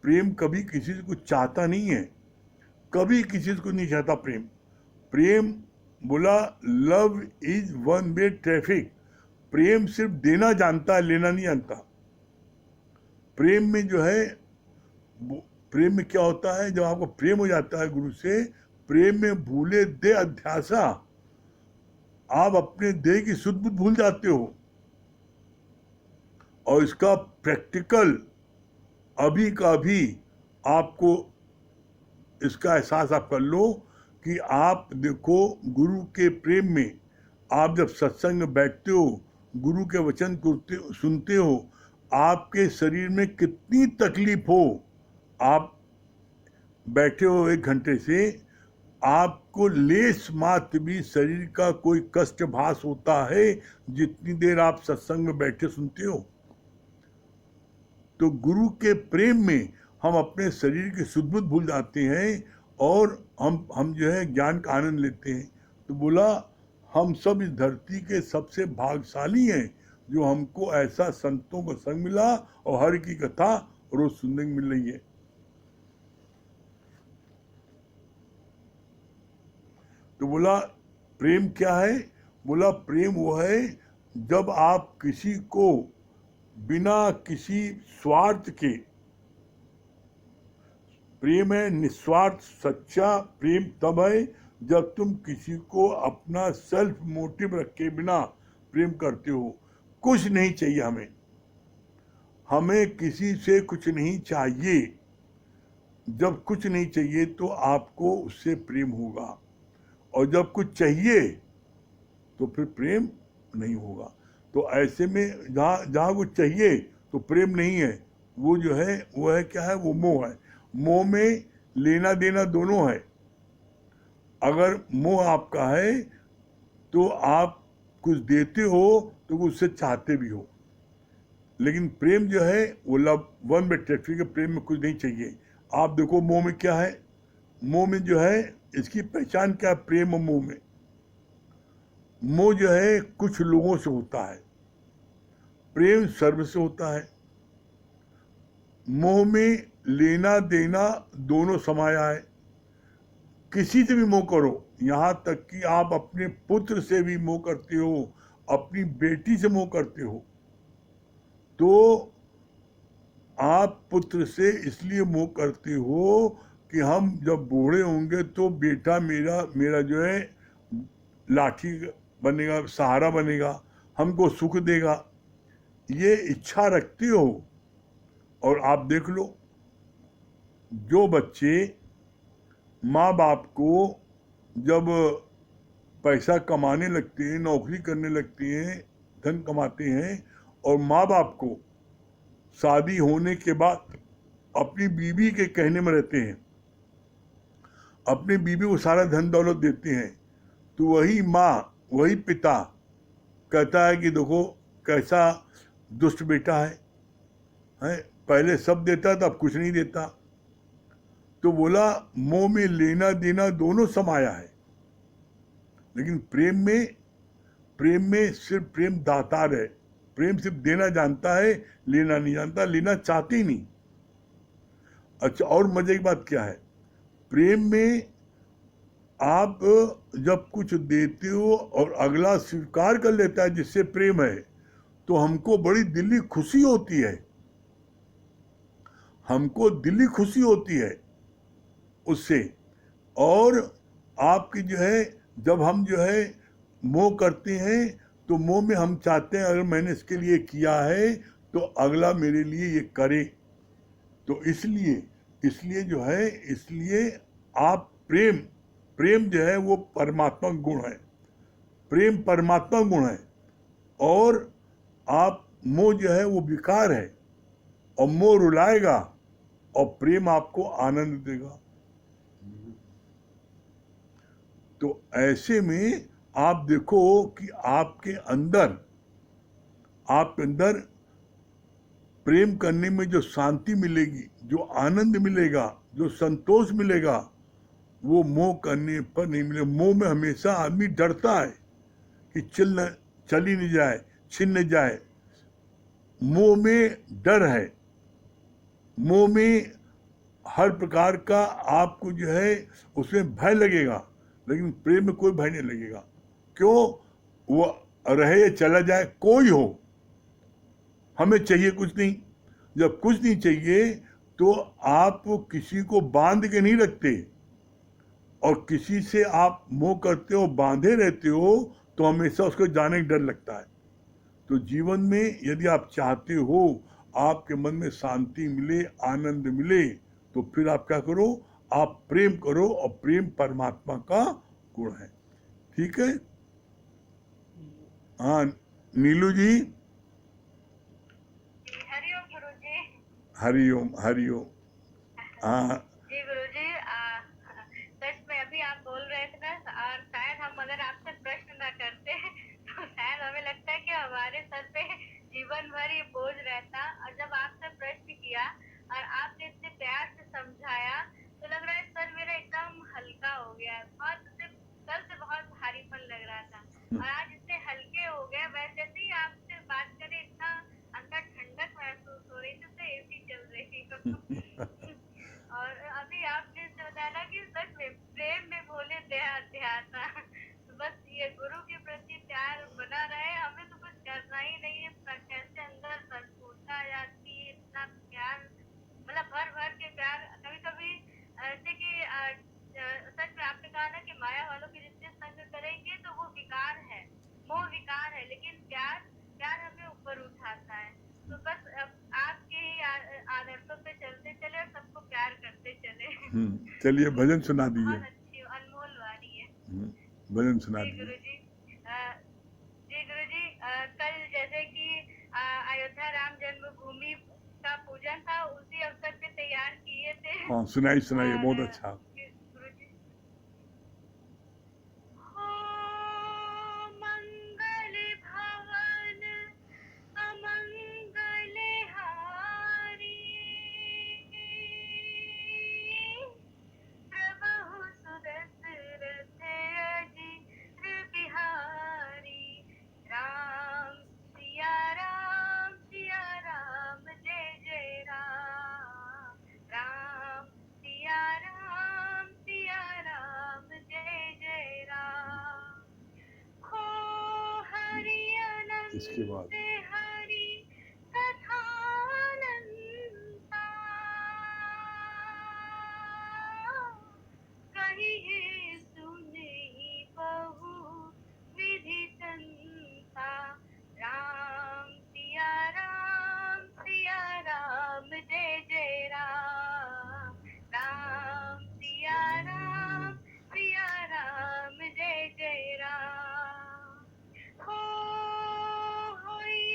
प्रेम कभी किसी से कुछ चाहता नहीं है, कभी किसी से कुछ नहीं चाहता प्रेम। प्रेम बोला love is one way traffic. Prem सिर्फ देना जानता है, लेना नहीं जानता। प्रेम में जो है, प्रेम में क्या होता है, जब आपको प्रेम हो जाता है गुरु से, प्रेम में भूले दे अध्यासा, आप अपने देह की शुद्ध बुद्ध भूल जाते हो। और इसका प्रैक्टिकल अभी का भी आपको इसका एहसास आप कर लो कि आप देखो गुरु के प्रेम में आप जब सत्संग में बैठते हो, गुरु के वचन सुनते हो, आपके शरीर में कितनी तकलीफ हो, आप बैठे हो 1 घंटे से, आपको लेस मात्र भी शरीर का कोई कष्ट भास होता है जितनी देर आप सत्संग में बैठे सुनते हो। तो गुरु के प्रेम में हम अपने शरीर की शुद्ध बुद्ध भूल जाते हैं और हम जो है ज्ञान का आनंद लेते हैं। तो बोला हम सब इस धरती के सबसे भाग्यशाली हैं जो हमको ऐसा संतों का संग मिला और हरि की कथा रोज सुनने को मिल रही है। तो बोला प्रेम क्या है? बोला प्रेम वो है जब आप किसी को बिना किसी स्वार्थ के, प्रेम है निस्वार्थ सच्चा। प्रेम तब है जब तुम किसी को अपना सेल्फ मोटिव रखे बिना प्रेम करते हो। कुछ नहीं चाहिए हमें किसी से कुछ नहीं चाहिए। जब कुछ नहीं चाहिए तो आपको उससे प्रेम होगा, और जब कुछ चाहिए तो फिर प्रेम नहीं होगा। तो ऐसे में जहाँ कुछ चाहिए तो प्रेम नहीं है, वो जो है वो है क्या है? वो मोह है। मोह में लेना देना दोनों है। अगर मोह आपका है तो आप कुछ देते हो तो उससे चाहते भी हो, लेकिन प्रेम जो है वो लव वन वे ट्रैफिक है। प्रेम में कुछ नहीं चाहिए। आप देखो मोह में क्या है? मोह में जो है इसकी पहचान क्या है? प्रेम और मोह में, मोह जो है कुछ लोगों से होता है, प्रेम सर्व से होता है। मोह में लेना देना दोनों समाया है। किसी से भी मोह करो, यहाँ तक कि आप अपने पुत्र से भी मोह करते हो, अपनी बेटी से मोह करते हो। तो आप पुत्र से इसलिए मोह करते हो कि हम जब बूढ़े होंगे तो बेटा मेरा जो है लाठी बनेगा, सहारा बनेगा, हमको सुख देगा, ये इच्छा रखते हो। और आप देख लो, जो बच्चे माँ बाप को जब पैसा कमाने लगते हैं, नौकरी करने लगते हैं, धन कमाते हैं, और माँ बाप को शादी होने के बाद अपनी बीवी के कहने में रहते हैं, अपनी बीवी को सारा धन दौलत देते हैं, तो वही माँ वही पिता कहता है कि देखो कैसा दुष्ट बेटा है, पहले सब देता था अब कुछ नहीं देता। तो बोला मोह में लेना देना दोनों समाया है, लेकिन प्रेम में सिर्फ प्रेम दातार है। प्रेम सिर्फ देना जानता है, लेना नहीं जानता, लेना चाहते ही नहीं। अच्छा, और मजे की बात क्या है, प्रेम में आप जब कुछ देते हो और अगला स्वीकार कर लेता है जिससे प्रेम है, तो हमको बड़ी दिली खुशी होती है, हमको दिली खुशी होती है उससे। और आपकी जो है, जब हम जो है मोह करते हैं तो मोह में हम चाहते हैं अगर मैंने इसके लिए किया है तो अगला मेरे लिए ये करे। तो इसलिए जो है, इसलिए आप प्रेम जो है वो परमात्मा गुण है, प्रेम परमात्मा गुण है। और आप मोह जो है वो विकार है, और मोह रुलाएगा और प्रेम आपको आनंद देगा। तो ऐसे में आप देखो कि आपके अंदर प्रेम करने में जो शांति मिलेगी, जो आनंद मिलेगा, जो संतोष मिलेगा, वो मोह करने पर नहीं मिलेगा। मोह में हमेशा आदमी डरता है कि चल ही नहीं जाए, छिन न जाए। मोह में डर है, मोह में हर प्रकार का आपको जो है उसमें भय लगेगा, लेकिन प्रेम में कोई भय नहीं लगेगा। क्यों? वो रहे या चला जाए, कोई हो, हमें चाहिए कुछ नहीं। जब कुछ नहीं चाहिए तो आप किसी को बांध के नहीं रखते, और किसी से आप मोह करते हो, बांधे रहते हो, तो हमेशा उसको जाने का डर लगता है। तो जीवन में यदि आप चाहते हो आपके मन में शांति मिले, आनंद मिले, तो फिर आप क्या करो, आप प्रेम करो, और प्रेम परमात्मा का गुण है। ठीक है? हाँ नीलू जी। हरिओम गुरुजी। हरिओम हरिओम। हाँ जी गुरुजी, सच में अभी आप बोल रहे थे ना, और शायद हम अगर आपसे प्रश्न न करते तो शायद हमें लगता है कि हमारे सर पे जीवन भर ये बोझ रहता। और जब आपसे प्रश्न किया और आपने इतने प्यार से समझाया, तो लग रहा है सर मेरा एकदम हल्का हो गया है। कल से बहुत भारीपन लग रहा था, और आज इतने हल्के हो गए। वैसे जैसे ही आपसे बात करें इतना अंदर ठंडक महसूस हो रही थी, तो एसी चल रही थी। और अभी आपने बताया ना कि सच में प्रेम में भोले देहाता। बस ये गुरु के प्रति प्यार बना रहे, हमें तो कुछ करना ही नहीं है। कैसे अंदर संस्फूर्ता आ जाती है, इतना प्यार, मतलब भर भर के प्यार। कभी कभी ऐसे कि सच में आपने कहा ना कि माया वालों के जितने संग करेंगे तो वो विकार है, मोह विकार है, लेकिन प्यार हमें ऊपर उठाता है। तो बस आपके ही आदर्शों पे चलते चले और सबको प्यार करते चले। चलिए भजन सुना दीजिए। बहुत अच्छी अनमोल वाणी है। भजन सुना जी दीजिए। गुरुजी। जी गुरुजी, कल जैसे कि अयोध्या राम जन्मभूमि का पूजन था, उसी अवसर पे तैयार किए थे। हाँ सुनाइए, बहुत अच्छा। गुरुजी, हो मंगल भवन अमंगल हारी, प्रभु सुदशरथ अजिर बिहारी, राम सिया राम जय जय राम, राम सिया राम जय जय राम। हो हरि इसके बाद अनंत हरि कथा अनंता, कहिए सुनहि बहु विधि संता, राम सिया राम जय जय राम, राम सिया राम जय जय राम। हो होई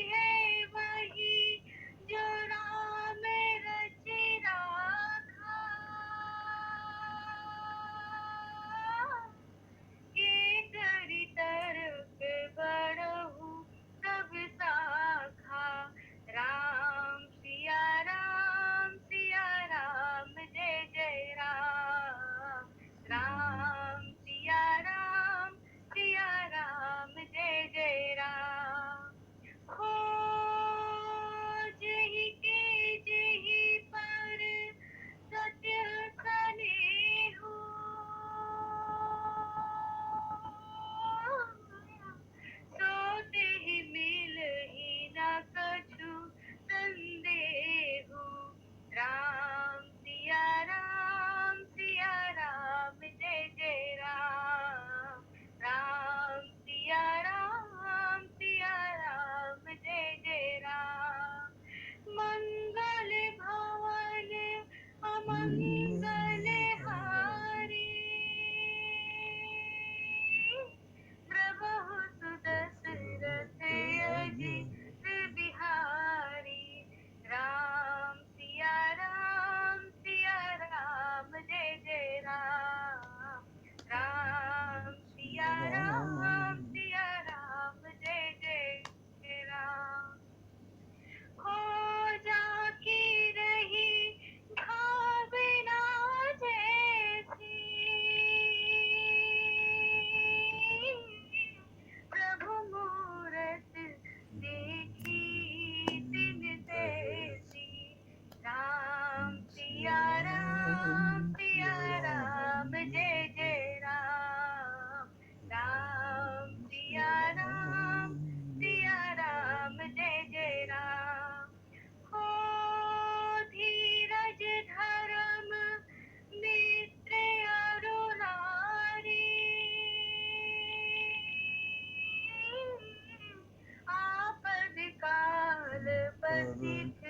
सिख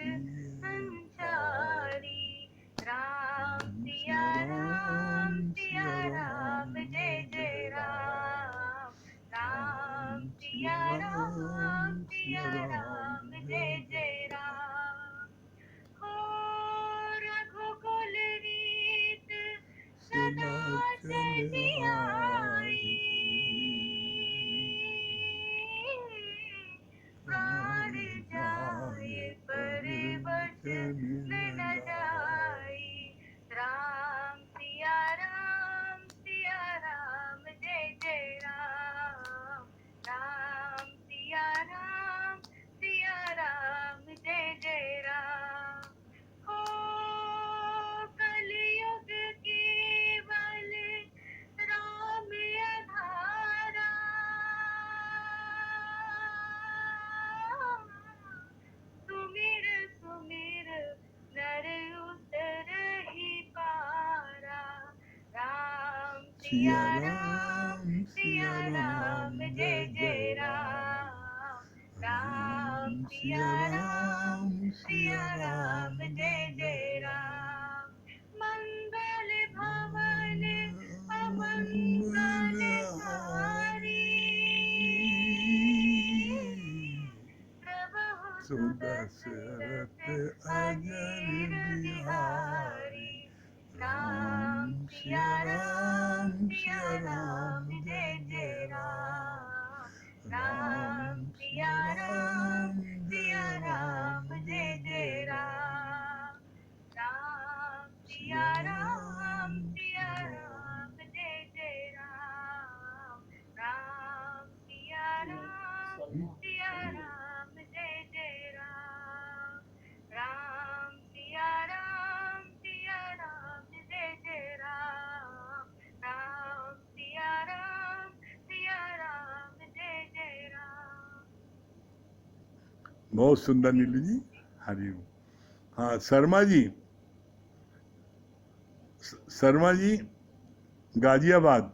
संचारी। राम सिया राम जय जय राम। राम सिया राम जय जय राम। हो रघुकुल रीत सदा चली आई। प्राण जाए पर वचन न जाई। राम सिया राम जय जय राम। राम सिया राम जय जय राम। हो कलयुग केवल राम आधारा। सुमिर सुमिर नर उतर ही पारा। राम सिया राम जय जय राम। राम सिया राम जय जय राम। मंगल भवन अमंगल हारी। प्रभु सुदशरथ अजर बिहारी। राम सिया राम जय जय राम। राम सिया राम जय जय राम। राम सिया राम जय जय राम। राम सिया राम जय जय राम। राम सिया राम जय जय राम। राम सिया राम जय जय राम। बहुत सुंदर नीलू जी, हरिओम। हाँ शर्मा जी, शर्मा जी गाजियाबाद।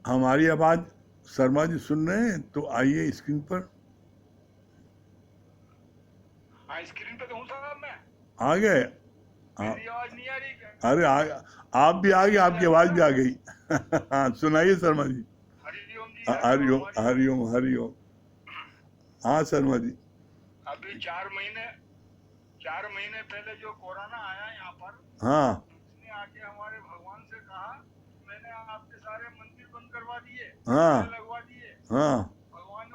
हमारी आवाज शर्मा जी सुन रहे हैं तो आइए स्क्रीन पर। हाँ स्क्रीन पे तो हूँ साहब मैं। आ गए? हाँ, मेरी आवाज नहीं आ रही क्या? अरे आप भी आ गए, आपकी आवाज भी आ गई। हाँ सुनाइए शर्मा जी। हरिओम जी। हरिओम हरिओम हरिओम। हाँ शर्मा जी। अभी 4 महीने पहले जो कोरोना आया यहाँ पर, हाँ उसने आके हमारे भगवान से कहा मैंने आपके सारे मंदिर बंद करवा दिए, हाँ लगवा दिए। हाँ भगवान ने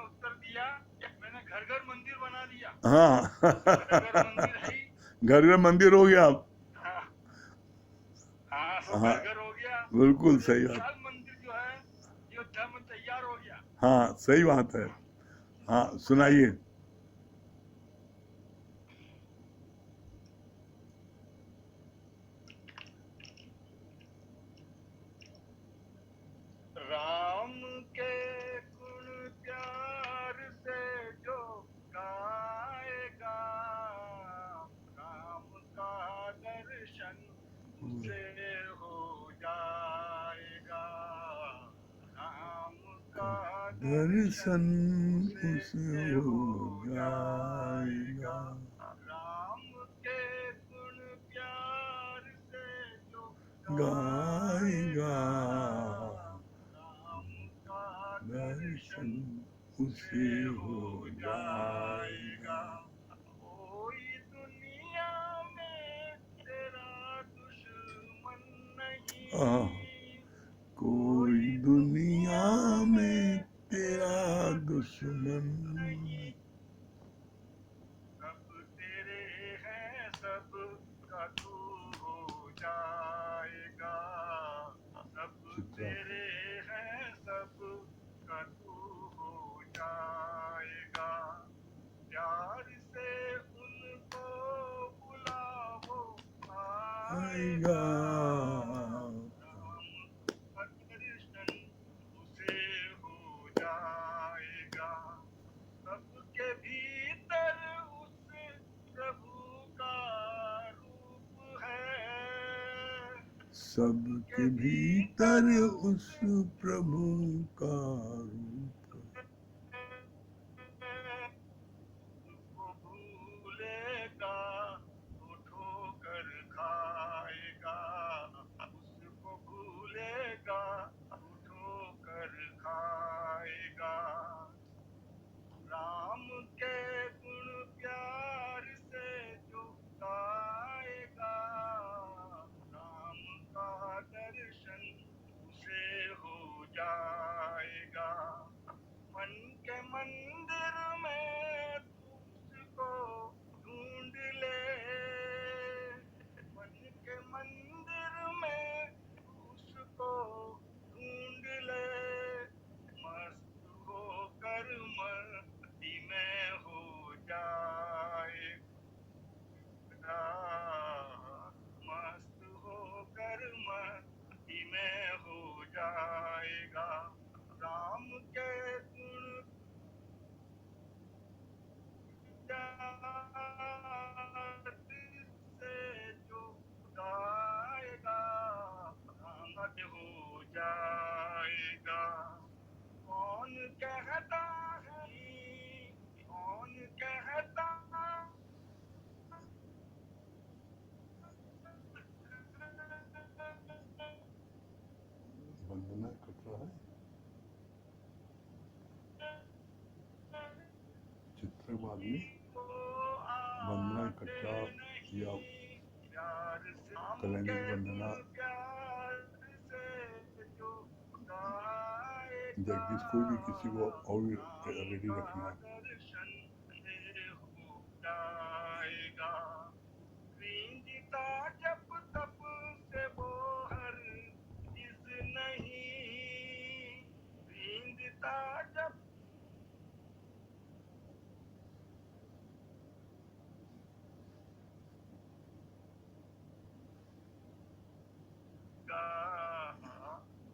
उत्तर दिया मैंने घर घर मंदिर बना दिया। हाँ घर मंदिर है ही। घर घर मंदिर हो गया अब। हाँ हाँ सब हाँ घर हो गया। बिल्कुल सही बात। विशाल मंदिर जो है अयोध्या में तैयार हो गया। हाँ सही बात है। हाँ सुनाइए। राम के गुण प्यार से जो गाएगा, राम का दर्शन उसे हो जाएगा। राम का दर्शन उसे हो जाएगा। राम के गुण प्यार से जो गाएगा, राम का दर्शन उसे हो जाएगा। कोई दुनिया में तेरा दुश्मन नहीं। कोई दुनिया में तेरा दुश्मन नहीं। सब तेरे हैं सब का तू हो जाएगा। सब तेरे हैं सब का तू हो जाएगा। प्यार से उनको बुलाओ आएगा। दर्शन उसे हो जाएगा। सबके भीतर उस प्रभु का रूप है। सबके भीतर उस प्रभु का रूप। को भूलेगा तो ठोकर खाएगा, उसको भूलेगा तो ठोकर खाएगा। राम के गुण प्यार से जो गाएगा, राम का दर्शन उसे हो जाएगा। मन के मंदिर में तू उसको ढूंढ ले, मन के मंदिर में तू उसको ढूंढ ले। मस्त होकर मस्ती में हो जाएगा, मस्त होकर मस्ती में हो जाएगा। राम के गुण से जो गाएगा, रामत हो जाएगा। कौन कहता है, कौन कहता वंदना कटरा है, चित्रवाद में वंदना कटरा या कलंगी वंदना जगदीश, कोई भी किसी को और रेडी रखना। जब तप से वो हर चीज नहीं, रींदता जब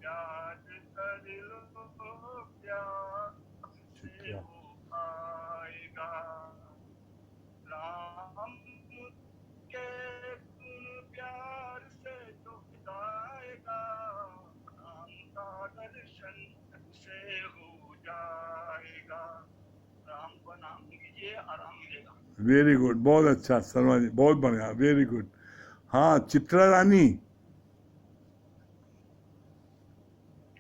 याद कर लो प्यार से चित्रा वो आएगा। राम के गुण प्यार से जो गाएगा, राम का दर्शन उसे हो जाएगा। राम को नाम लीजिए, आराम मिलेगा। वेरी गुड, बहुत अच्छा शर्मा जी, बहुत बढ़िया, वेरी गुड। हाँ चित्रा रानी,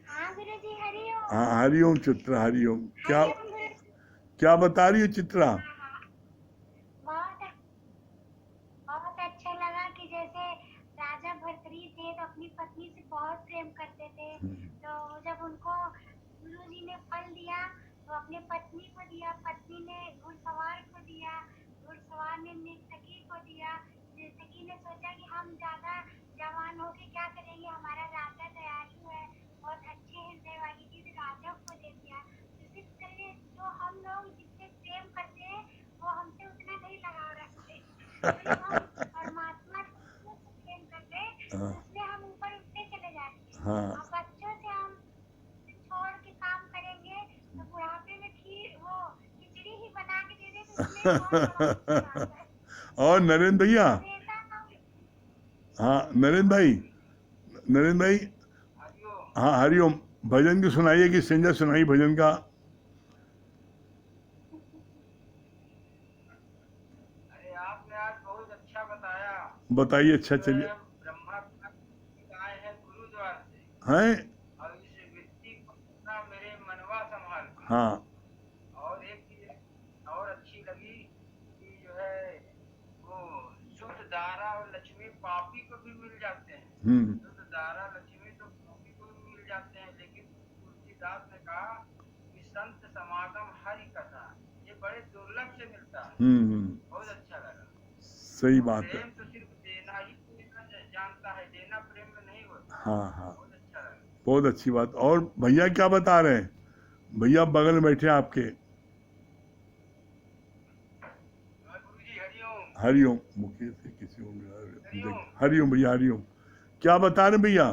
हाँ गुरुजी हरिओम। हाँ हरिओम चित्रा, हरिओम। क्या हरिओम गुरुजी। क्या बता रही हो चित्रा? बहुत बहुत अच्छा लगा कि जैसे राजा भर्तृहरि थे तो अपनी पत्नी से बहुत प्रेम करते थे, तो जब उनको गुरुजी ने फल दिया तो अपने पत्नी को दिया, पत्नी ने घुड़सवार को दिया, घुड़सवार ने नर्तकी को दिया, नर्तकी ने सोचा कि हम ज्यादा जवान होके क्या करेंगे, हमारा राजा दयालु है, बहुत अच्छे हृदय वाली चीज राजा को दे दिया। इसी तरह जो हम लोग जितने प्रेम करते हैं वो हमसे उतना नहीं लगाव रखते, तो हम परमात्मा से प्रेम करते हैं, हाँ इसलिए हम ऊपर उठते चले जाते हैं। हाँ और बच्चों से हम छोड़ के काम करेंगे तो बुढ़ापे में खीर वो खिचड़ी ही बना के दे दे तो उसमें बहुत बड़ा नुकसान है। और नरेंद्र भैया, हमेशा हम हाँ नरेंद्र भाई, नरेंद्र भाई, हाँ हरिओम। भजन की सुनाइए कि संजय सुनाई भजन का। अरे आपने आज बहुत अच्छा बताया। बताइए, अच्छा चलिए। ब्रह्मा आए हैं गुरुद्वार से, हैं? और इस व्यक्ति को अपना मेरे मनवा संभाल के। हाँ और एक चीज और अच्छी लगी कि जो है वो शुद्ध दारा और लक्ष्मी पापी को भी मिल जाते हैं। शुद्ध दारा लक्ष्मी तो पापी को भी मिल जाते हैं, लेकिन तुलसीदास ने कहा कि संत समागम हरि कथा ये बड़े दुर्लभ से मिलता है। बहुत अच्छा लगा। सही बात है। प्रेम तो सिर्फ देना ही जानता है, देना प्रेम में नहीं होता। हाँ हाँ, बहुत अच्छा लगा। बहुत अच्छी बात। और भैया क्या बता रहे हैं? भैया बगल में बैठे हैं आपके। गुरुजी हरिओम। हरिओम। मुकेश से किसी को मिला? हरिओम भैया, हरिओम। क्या बता रहे भैया?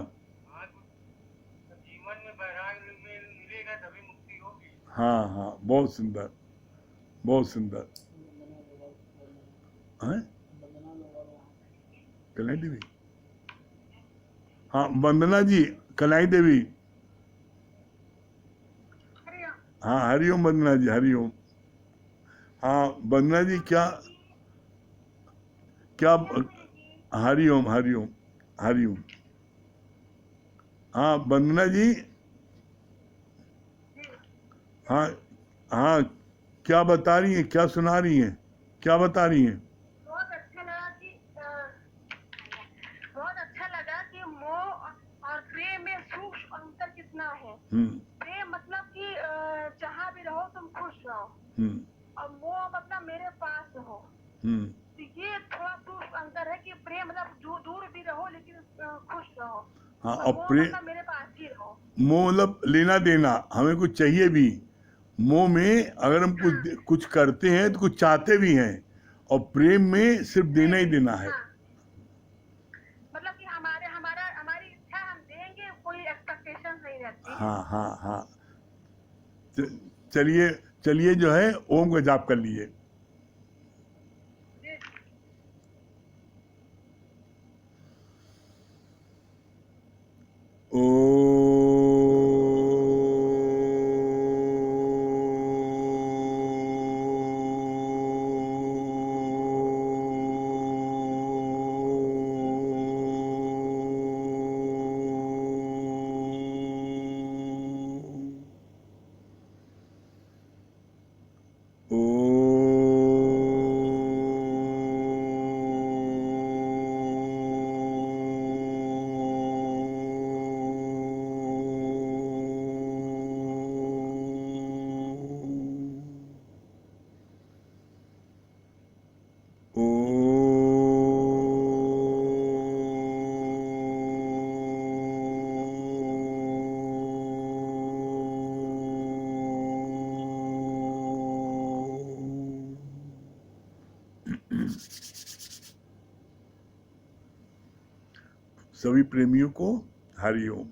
जीवन में वैराग मिलेगा तभी मुक्ति होगी। हाँ हाँ, बहुत सुंदर, बहुत सुंदर। हैं? कलेंटी भी हाँ वंदना जी, कलाई देवी, हाँ हरिओम वंदना जी, हरिओम। हाँ वंदना जी, क्या क्या हरिओम हरिओम हरिओम। हाँ वंदना जी, हाँ हाँ, क्या बता रही हैं, क्या सुना रही हैं, क्या बता रही हैं? बहुत अच्छा लगा कि बहुत अच्छा लगा कि मोह और प्रेम में सूक्ष्म अंतर कितना है। प्रेम मतलब कि जहाँ भी रहो तुम खुश रहो, और मोह मतलब मेरे पास रहो। तो ये थोड़ा सूक्ष्म अंतर है कि प्रेम मतलब दूर भी रहो लेकिन खुश रहो। हाँ, और और मोह प्रेम, मतलब मेरे पास ही रहो। मोह मतलब लेना देना, हमें कुछ चाहिए भी। मोह में अगर हम कुछ करते हैं तो कुछ चाहते भी हैं, और प्रेम में सिर्फ देना ही देना है। हाँ। मतलब कि हमारी इच्छा हम देंगे, कोई एक्सपेक्टेशन नहीं रहती। हाँ हाँ हाँ। चलिए चलिए, जो है ओम का जाप कर लिए। सभी प्रेमियों को हरिओम।